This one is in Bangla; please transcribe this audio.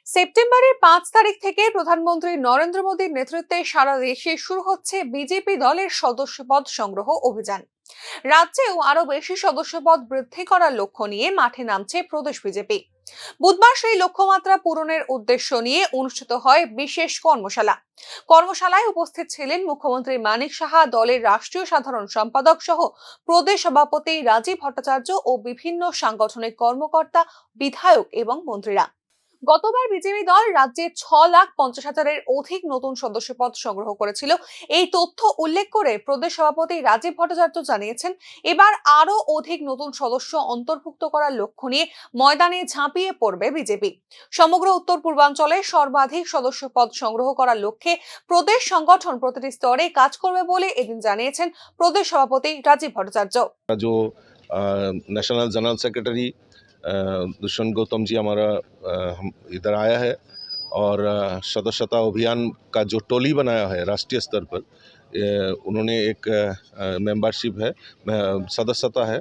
সেপ্টেম্বরের 5 তারিখ থেকে প্রধানমন্ত্রী নরেন্দ্র মোদীর নেতৃত্বে সারা দেশে শুরু হচ্ছে বিজেপি দলের সদস্যপদ সংগ্রহ অভিযান। রাজ্যেও আরো বেশি সদস্যপদ বৃদ্ধি করার লক্ষ্য নিয়ে মাঠে নামছে প্রদেশ বিজেপি। বুধবার সেই লক্ষ্যমাত্রা পূরণের উদ্দেশ্য নিয়ে অনুষ্ঠিত হয় বিশেষ কর্মশালায় উপস্থিত ছিলেন মুখ্যমন্ত্রী মানিক সাহা, দলের রাষ্ট্রীয় সাধারণ সম্পাদক সহ প্রদেশ সভাপতি রাজীব ভট্টাচার্য ও বিভিন্ন সাংগঠনিক কর্মকর্তা, বিধায়ক এবং মন্ত্রীরা। গতবার বিজেপি দল রাজ্যে 6,50,000-এর অধিক নতুন সদস্যপদ সংগ্রহ করেছিল। এই তথ্য উল্লেখ করে প্রদেশ সভাপতি রাজীব ভট্টাচার্য জানিয়েছেন, এবার আরো অধিক নতুন সদস্য অন্তর্ভুক্ত করার লক্ষ্য নিয়ে ময়দানে ঝাঁপিয়ে পড়বে বিজেপি। সমগ্র উত্তর পূর্বাঞ্চলে সর্বাধিক সদস্যপদ সংগ্রহ করার লক্ষ্যে প্রদেশ সংগঠন প্রতিটি স্তরে কাজ করবে বলে এদিন জানিয়েছেন প্রদেশ সভাপতি Rajiv Bhattacharya. National general secretary Dushyant Gautam ji हमारा हम इधर आया है और सदस्यता अभियान का जो टोली बनाया है राष्ट्रीय स्तर पर, उन्होंने एक मेंबरशिप है, सदस्यता है